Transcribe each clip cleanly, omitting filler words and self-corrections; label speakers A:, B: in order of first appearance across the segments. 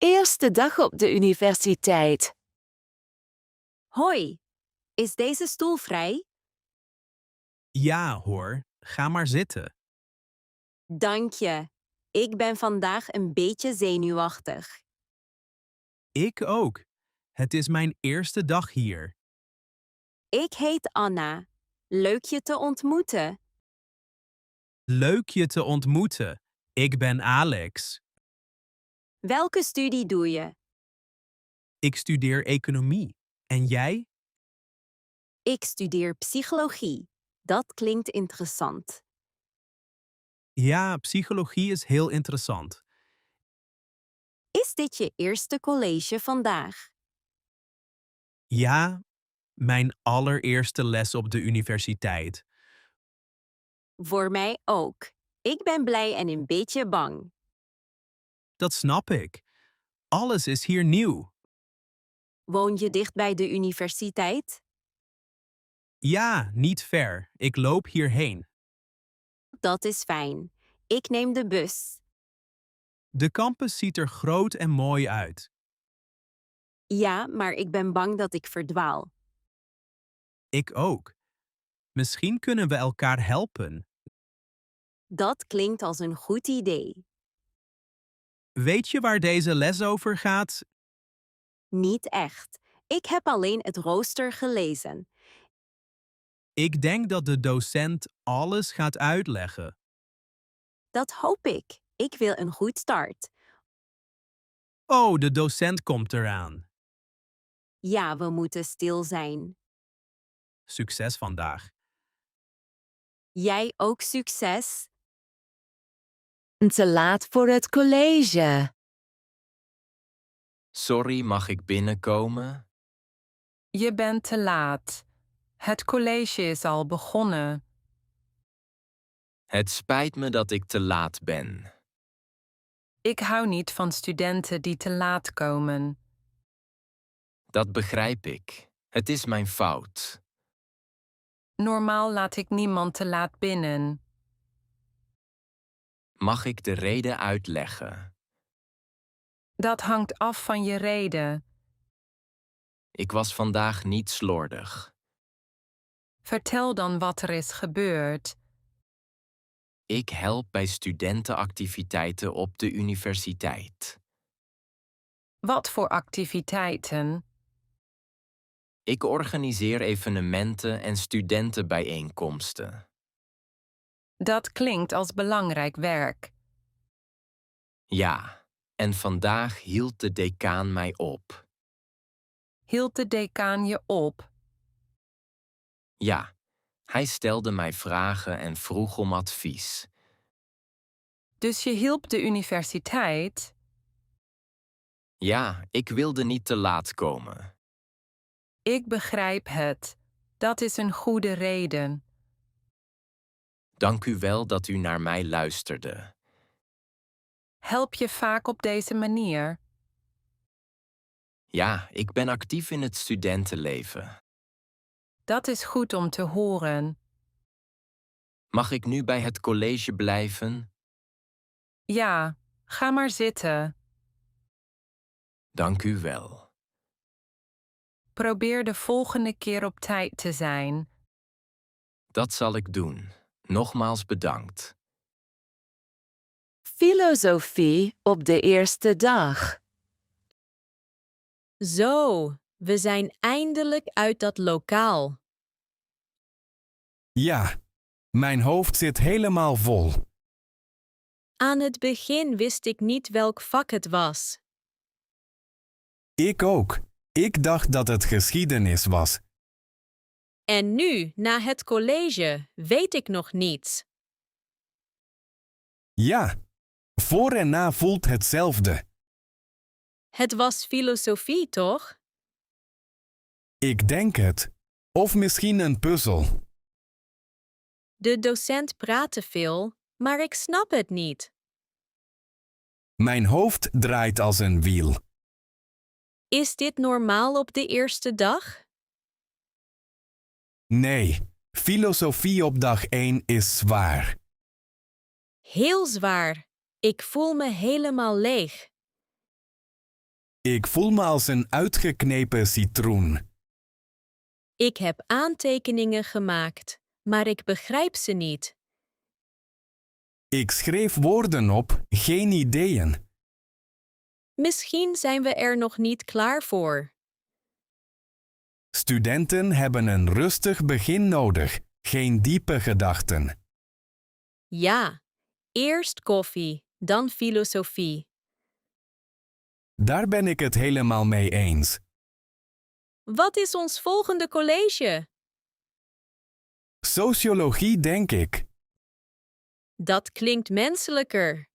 A: eerste dag op de universiteit.
B: Hoi, is deze stoel vrij?
C: Ja, hoor. Ga maar zitten.
B: Dank je. Ik ben vandaag een beetje zenuwachtig.
C: Ik ook. Het is mijn eerste dag hier.
B: Ik heet Anna. Leuk je te ontmoeten.
C: Leuk je te ontmoeten. Ik ben Alex.
B: Welke studie doe je?
C: Ik studeer economie. En jij?
B: Ik studeer psychologie. Dat klinkt interessant.
C: Ja, psychologie is heel interessant.
B: Is dit je eerste college vandaag?
C: Ja, mijn allereerste les op de universiteit.
B: Voor mij ook. Ik ben blij en een beetje bang.
C: Dat snap ik. Alles is hier nieuw.
B: Woon je dicht bij de universiteit?
C: Ja, niet ver. Ik loop hierheen.
B: Dat is fijn. Ik neem de bus.
C: De campus ziet er groot en mooi uit.
B: Ja, maar ik ben bang dat ik verdwaal.
C: Ik ook. Misschien kunnen we elkaar helpen.
B: Dat klinkt als een goed idee.
C: Weet je waar deze les over gaat?
B: Niet echt. Ik heb alleen het rooster gelezen.
C: Ik denk dat de docent alles gaat uitleggen.
B: Dat hoop ik. Ik wil een goed start.
C: Oh, de docent komt eraan.
B: Ja, we moeten stil zijn.
C: Succes vandaag.
B: Jij ook succes?
A: Te laat voor het college.
D: Sorry, mag ik binnenkomen?
E: Je bent te laat. Het college is al begonnen.
D: Het spijt me dat ik te laat ben.
E: Ik hou niet van studenten die te laat komen.
D: Dat begrijp ik. Het is mijn fout.
E: Normaal laat ik niemand te laat binnen.
D: Mag ik de reden uitleggen?
E: Dat hangt af van je reden.
D: Ik was vandaag niet slordig.
E: Vertel dan wat er is gebeurd.
D: Ik help bij studentenactiviteiten op de universiteit.
E: Wat voor activiteiten?
D: Ik organiseer evenementen en studentenbijeenkomsten.
E: Dat klinkt als belangrijk werk.
D: Ja, en vandaag hield de decaan mij op.
E: Hield de decaan je op?
D: Ja, hij stelde mij vragen en vroeg om advies.
E: Dus je hielp de universiteit?
D: Ja, ik wilde niet te laat komen.
E: Ik begrijp het. Dat is een goede reden.
D: Dank u wel dat u naar mij luisterde.
E: Help je vaak op deze manier?
D: Ja, ik ben actief in het studentenleven.
E: Dat is goed om te horen.
D: Mag ik nu bij het college blijven?
E: Ja, ga maar zitten.
D: Dank u wel.
E: Probeer de volgende keer op tijd te zijn.
D: Dat zal ik doen. Nogmaals bedankt.
A: Filosofie op de eerste dag.
B: Zo, we zijn eindelijk uit dat lokaal.
F: Ja, mijn hoofd zit helemaal vol.
B: Aan het begin wist ik niet welk vak het was.
F: Ik ook. Ik dacht dat het geschiedenis was.
B: En nu, na het college, weet ik nog niets.
F: Ja, voor en na voelt hetzelfde.
B: Het was filosofie, toch?
F: Ik denk het. Of misschien een puzzel.
B: De docent praatte veel, maar ik snap het niet.
F: Mijn hoofd draait als een wiel.
B: Is dit normaal op de eerste dag?
F: Nee, filosofie op dag 1 is zwaar.
B: Heel zwaar. Ik voel me helemaal leeg.
F: Ik voel me als een uitgeknepen citroen.
B: Ik heb aantekeningen gemaakt, maar ik begrijp ze niet.
F: Ik schreef woorden op, geen ideeën.
B: Misschien zijn we er nog niet klaar voor.
F: Studenten hebben een rustig begin nodig, geen diepe gedachten.
B: Ja, eerst koffie, dan filosofie.
F: Daar ben ik het helemaal mee eens.
B: Wat is ons volgende college?
F: Sociologie, denk ik.
B: Dat klinkt menselijker.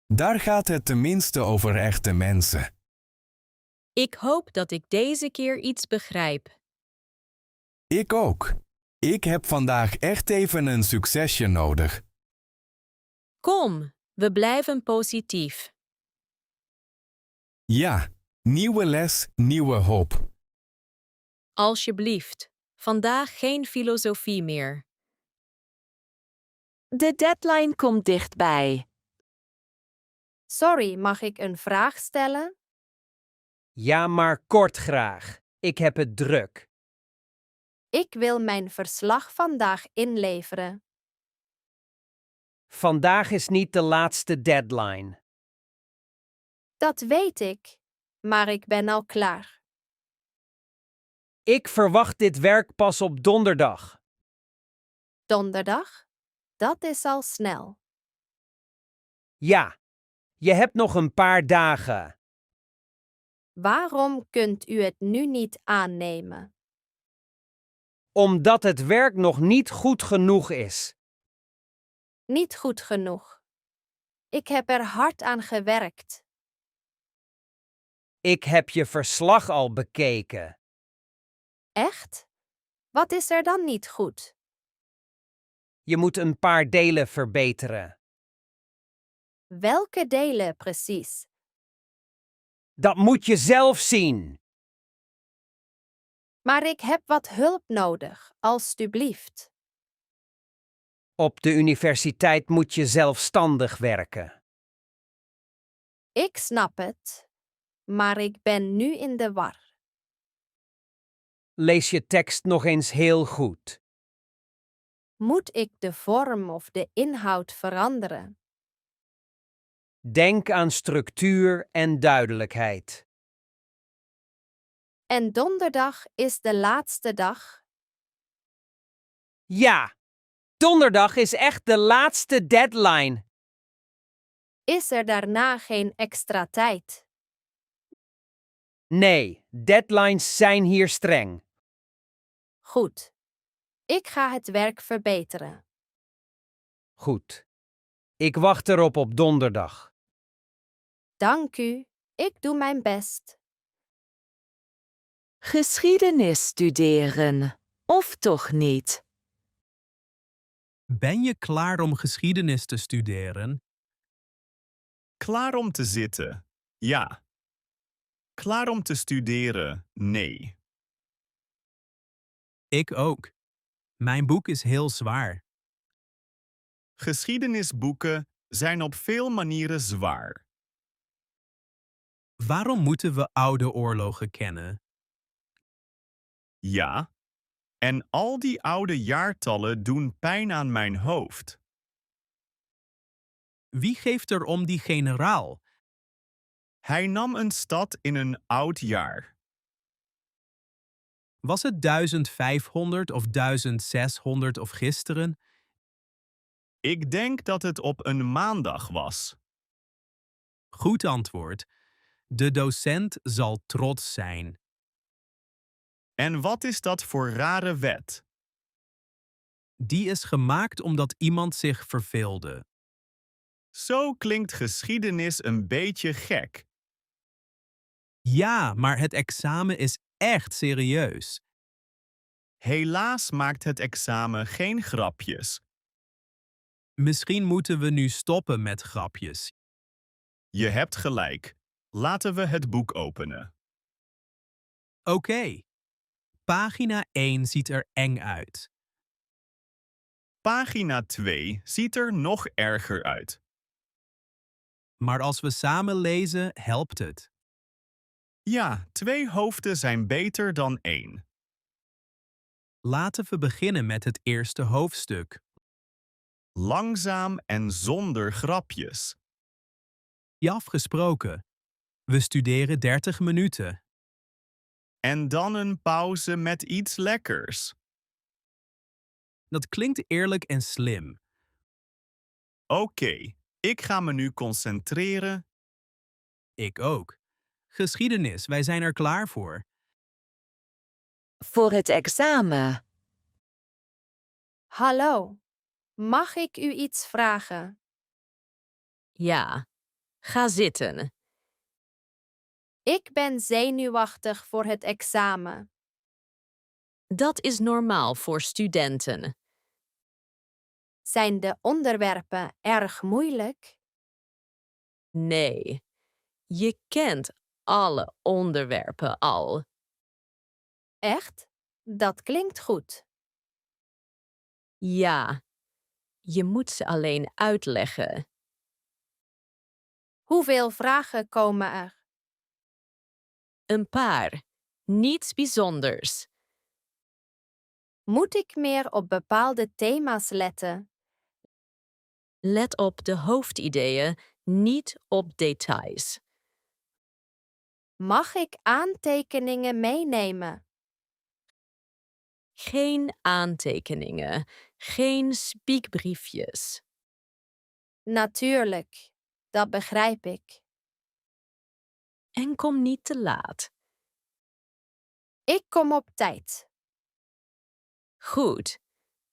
F: Daar gaat het tenminste over echte mensen.
B: Ik hoop dat ik deze keer iets begrijp.
F: Ik ook. Ik heb vandaag echt even een succesje nodig.
B: Kom, we blijven positief.
F: Ja, nieuwe les, nieuwe hoop.
B: Alsjeblieft, vandaag geen filosofie meer.
A: De deadline komt dichtbij.
G: Sorry, mag ik een vraag stellen?
H: Ja, maar kort graag. Ik heb het druk.
G: Ik wil mijn verslag vandaag inleveren.
H: Vandaag is niet de laatste deadline.
G: Dat weet ik, maar ik ben al klaar.
H: Ik verwacht dit werk pas op donderdag.
G: Donderdag? Dat is al snel.
H: Ja, je hebt nog een paar dagen.
G: Waarom kunt u het nu niet aannemen?
H: Omdat het werk nog niet goed genoeg is.
G: Niet goed genoeg. Ik heb er hard aan gewerkt.
H: Ik heb je verslag al bekeken.
G: Echt? Wat is er dan niet goed?
H: Je moet een paar delen verbeteren.
G: Welke delen precies?
H: Dat moet je zelf zien.
G: Maar ik heb wat hulp nodig, alstublieft.
H: Op de universiteit moet je zelfstandig werken.
G: Ik snap het, maar ik ben nu in de war.
H: Lees je tekst nog eens heel goed.
G: Moet ik de vorm of de inhoud veranderen?
H: Denk aan structuur en duidelijkheid.
G: En donderdag is de laatste dag?
H: Ja, donderdag is echt de laatste deadline.
G: Is er daarna geen extra tijd?
H: Nee, deadlines zijn hier streng.
G: Goed. Ik ga het werk verbeteren.
H: Goed. Ik wacht erop op donderdag.
G: Dank u, ik doe mijn best.
A: Geschiedenis studeren. Of toch niet?
C: Ben je klaar om geschiedenis te studeren?
I: Klaar om te zitten? Ja. Klaar om te studeren? Nee.
C: Ik ook. Mijn boek is heel zwaar.
I: Geschiedenisboeken zijn op veel manieren zwaar.
C: Waarom moeten we oude oorlogen kennen?
I: Ja. En al die oude jaartallen doen pijn aan mijn hoofd.
C: Wie geeft er om die generaal?
I: Hij nam een stad in een oud jaar.
C: Was het 1500 of 1600 of gisteren?
I: Ik denk dat het op een maandag was.
C: Goed antwoord. De docent zal trots zijn.
I: En wat is dat voor rare wet?
C: Die is gemaakt omdat iemand zich verveelde.
I: Zo klinkt geschiedenis een beetje gek.
C: Ja, maar het examen is echt serieus.
I: Helaas maakt het examen geen grapjes.
C: Misschien moeten we nu stoppen met grapjes.
I: Je hebt gelijk. Laten we het boek openen.
C: Oké. Pagina 1 ziet er eng uit.
I: Pagina 2 ziet er nog erger uit.
C: Maar als we samen lezen, helpt het.
I: Ja, 2 hoofden zijn beter dan 1.
C: Laten we beginnen met het eerste hoofdstuk.
I: Langzaam en zonder grapjes.
C: Je afgesproken. We studeren 30 minuten.
I: En dan een pauze met iets lekkers.
C: Dat klinkt eerlijk en slim.
I: Oké, ik ga me nu concentreren.
C: Ik ook. Geschiedenis, wij zijn er klaar voor.
A: Voor het examen.
G: Hallo, mag ik u iets vragen?
B: Ja. Ga zitten.
G: Ik ben zenuwachtig voor het examen.
B: Dat is normaal voor studenten.
G: Zijn de onderwerpen erg moeilijk?
B: Nee. Je kent alle onderwerpen al.
G: Echt? Dat klinkt goed.
B: Ja. Je moet ze alleen uitleggen.
G: Hoeveel vragen komen er?
B: Een paar. Niets bijzonders.
G: Moet ik meer op bepaalde thema's letten?
B: Let op de hoofdideeën, niet op details.
G: Mag ik aantekeningen meenemen?
B: Geen aantekeningen, geen spiekbriefjes.
G: Natuurlijk, dat begrijp ik.
B: En kom niet te laat.
G: Ik kom op tijd.
B: Goed,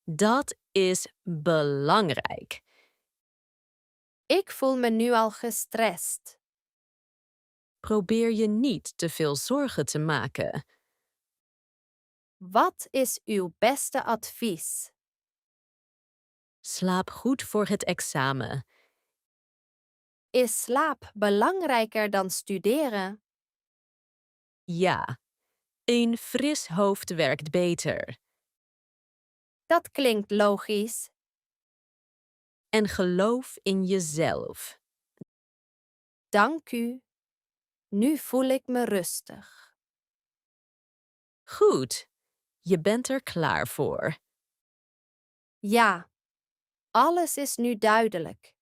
B: dat is belangrijk.
G: Ik voel me nu al gestrest.
B: Probeer je niet te veel zorgen te maken.
G: Wat is uw beste advies?
B: Slaap goed voor het examen.
G: Is slaap belangrijker dan studeren?
B: Ja, een fris hoofd werkt beter.
G: Dat klinkt logisch.
B: En geloof in jezelf.
G: Dank u. Nu voel ik me rustig.
B: Goed, je bent er klaar voor.
G: Ja, alles is nu duidelijk.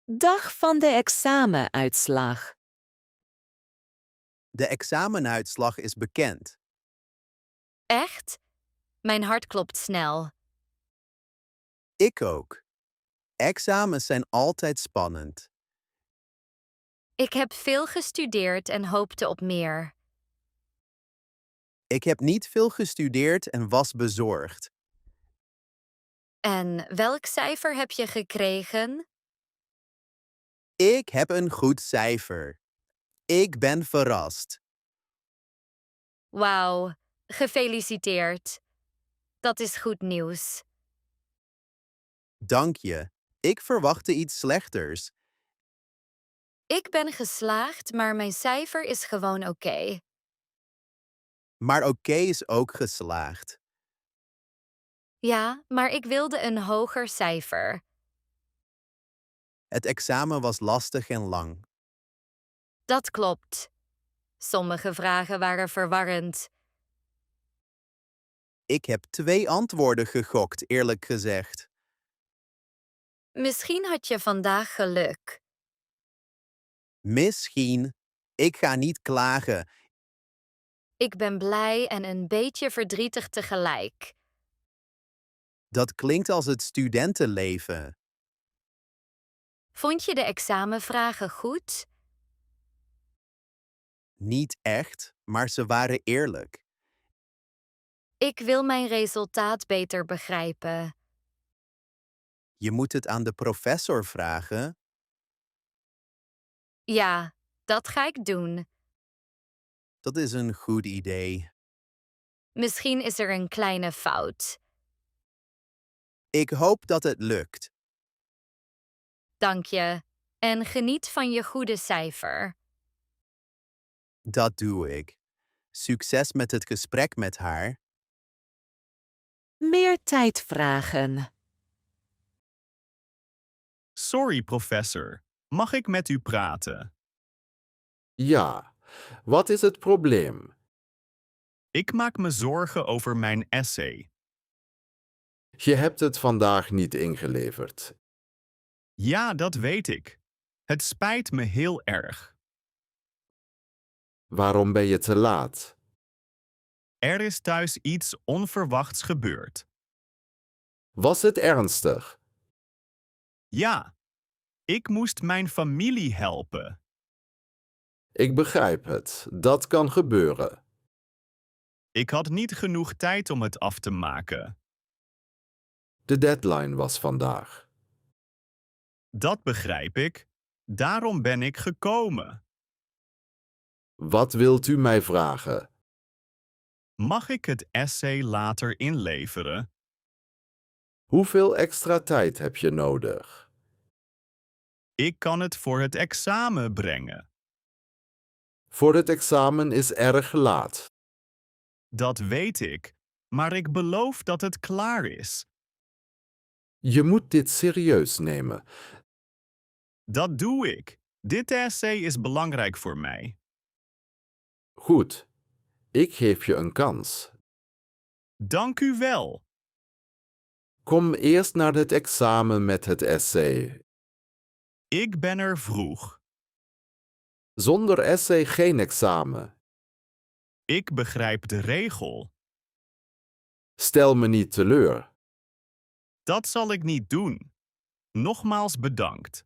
A: Dag van de examenuitslag.
J: De examenuitslag is bekend.
K: Echt? Mijn hart klopt snel.
J: Ik ook. Examens zijn altijd spannend.
K: Ik heb veel gestudeerd en hoopte op meer.
J: Ik heb niet veel gestudeerd en was bezorgd.
K: En welk cijfer heb je gekregen?
J: Ik heb een goed cijfer. Ik ben verrast.
K: Wauw, gefeliciteerd. Dat is goed nieuws.
J: Dank je. Ik verwachtte iets slechters.
K: Ik ben geslaagd, maar mijn cijfer is gewoon oké.
J: Maar oké is ook geslaagd.
K: Ja, maar ik wilde een hoger cijfer.
J: Het examen was lastig en lang.
K: Dat klopt. Sommige vragen waren verwarrend.
J: Ik heb 2 antwoorden gegokt, eerlijk gezegd.
K: Misschien had je vandaag geluk.
J: Misschien. Ik ga niet klagen.
K: Ik ben blij en een beetje verdrietig tegelijk.
J: Dat klinkt als het studentenleven.
K: Vond je de examenvragen goed?
J: Niet echt, maar ze waren eerlijk.
K: Ik wil mijn resultaat beter begrijpen.
J: Je moet het aan de professor vragen.
K: Ja, dat ga ik doen.
J: Dat is een goed idee.
K: Misschien is er een kleine fout.
J: Ik hoop dat het lukt.
K: Dank je. En geniet van je goede cijfer.
J: Dat doe ik. Succes met het gesprek met haar.
A: Meer tijd vragen.
I: Sorry, professor. Mag ik met u praten?
L: Ja, wat is het probleem?
I: Ik maak me zorgen over mijn essay.
L: Je hebt het vandaag niet ingeleverd.
I: Ja, dat weet ik. Het spijt me heel erg.
L: Waarom ben je te laat?
I: Er is thuis iets onverwachts gebeurd.
L: Was het ernstig?
I: Ja, ik moest mijn familie helpen.
L: Ik begrijp het. Dat kan gebeuren.
I: Ik had niet genoeg tijd om het af te maken.
L: De deadline was vandaag.
I: Dat begrijp ik. Daarom ben ik gekomen.
L: Wat wilt u mij vragen?
I: Mag ik het essay later inleveren?
L: Hoeveel extra tijd heb je nodig?
I: Ik kan het voor het examen brengen.
L: Voor het examen is erg laat.
I: Dat weet ik, maar ik beloof dat het klaar is.
L: Je moet dit serieus nemen.
I: Dat doe ik. Dit essay is belangrijk voor mij.
L: Goed. Ik geef je een kans.
I: Dank u wel.
L: Kom eerst naar het examen met het essay.
I: Ik ben er vroeg.
L: Zonder essay geen examen.
I: Ik begrijp de regel.
L: Stel me niet teleur.
I: Dat zal ik niet doen. Nogmaals bedankt.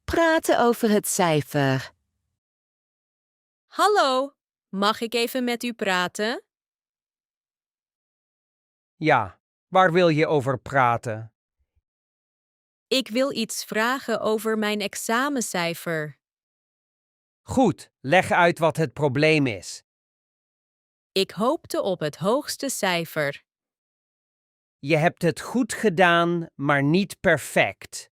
A: Praten over het cijfer.
B: Hallo, mag ik even met u praten?
H: Ja, waar wil je over praten?
B: Ik wil iets vragen over mijn examencijfer.
H: Goed, leg uit wat het probleem is.
B: Ik hoopte op het hoogste cijfer.
H: Je hebt het goed gedaan, maar niet perfect.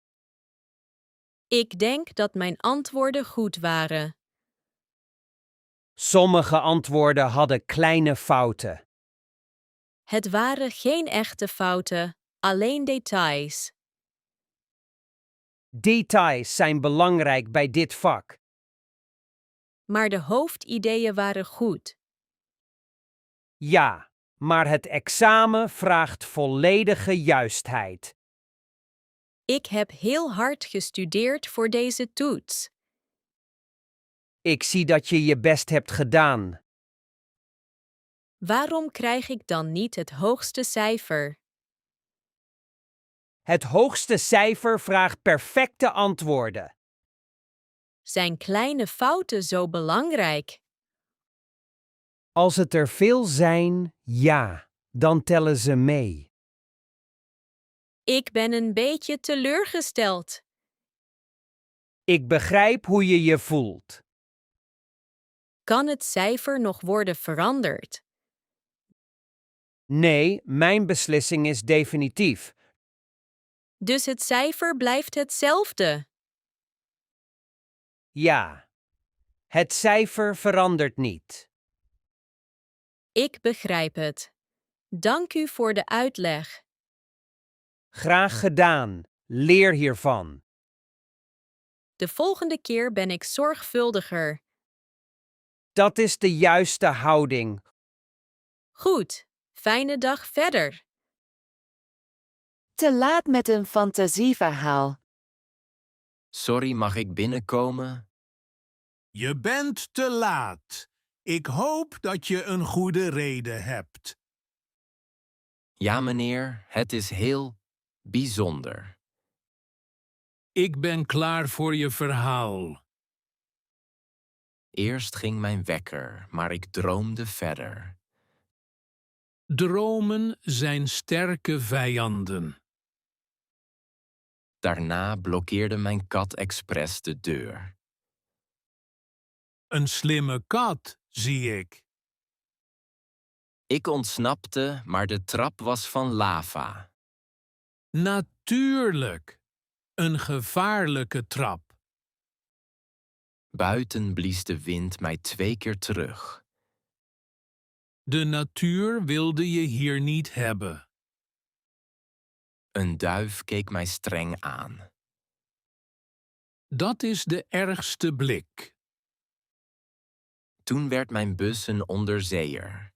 B: Ik denk dat mijn antwoorden goed waren.
H: Sommige antwoorden hadden kleine fouten.
B: Het waren geen echte fouten, alleen details.
H: Details zijn belangrijk bij dit vak.
B: Maar de hoofdideeën waren goed.
H: Ja, maar het examen vraagt volledige juistheid.
B: Ik heb heel hard gestudeerd voor deze toets.
H: Ik zie dat je je best hebt gedaan.
B: Waarom krijg ik dan niet het hoogste cijfer?
H: Het hoogste cijfer vraagt perfecte antwoorden.
B: Zijn kleine fouten zo belangrijk?
H: Als het er veel zijn, ja, dan tellen ze mee.
B: Ik ben een beetje teleurgesteld.
H: Ik begrijp hoe je je voelt.
B: Kan het cijfer nog worden veranderd?
H: Nee, mijn beslissing is definitief.
B: Dus het cijfer blijft hetzelfde.
H: Ja, het cijfer verandert niet.
B: Ik begrijp het. Dank u voor de uitleg.
H: Graag gedaan. Leer hiervan.
B: De volgende keer ben ik zorgvuldiger.
H: Dat is de juiste houding.
B: Goed, fijne dag verder.
A: Te laat met een fantasieverhaal.
D: Sorry, mag ik binnenkomen?
M: Je bent te laat. Ik hoop dat je een goede reden hebt.
D: Ja, meneer, het is heel bijzonder.
M: Ik ben klaar voor je verhaal.
D: Eerst ging mijn wekker, maar ik droomde verder.
M: Dromen zijn sterke vijanden.
D: Daarna blokkeerde mijn kat expres de deur.
M: Een slimme kat, zie ik.
D: Ik ontsnapte, maar de trap was van lava.
M: Natuurlijk. Een gevaarlijke trap.
D: Buiten blies de wind mij 2 keer terug.
M: De natuur wilde je hier niet hebben.
D: Een duif keek mij streng aan.
M: Dat is de ergste blik.
D: Toen werd mijn bus een onderzeeër.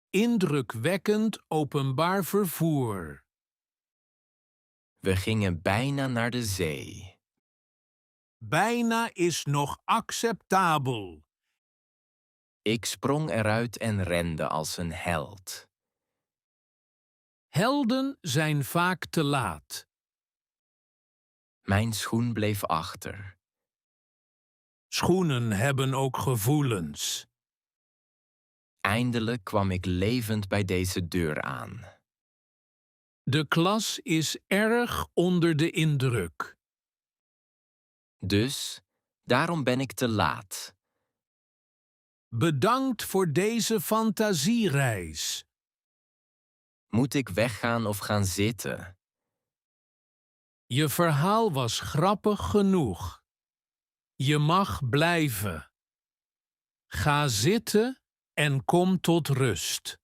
M: Indrukwekkend openbaar vervoer.
D: We gingen bijna naar de zee.
M: Bijna is nog acceptabel.
D: Ik sprong eruit en rende als een held.
M: Helden zijn vaak te laat.
D: Mijn schoen bleef achter.
M: Schoenen hebben ook gevoelens.
D: Eindelijk kwam ik levend bij deze deur aan.
M: De klas is erg onder de indruk.
D: Dus, daarom ben ik te laat.
M: Bedankt voor deze fantasiereis.
D: Moet ik weggaan of gaan zitten?
M: Je verhaal was grappig genoeg. Je mag blijven. Ga zitten en kom tot rust.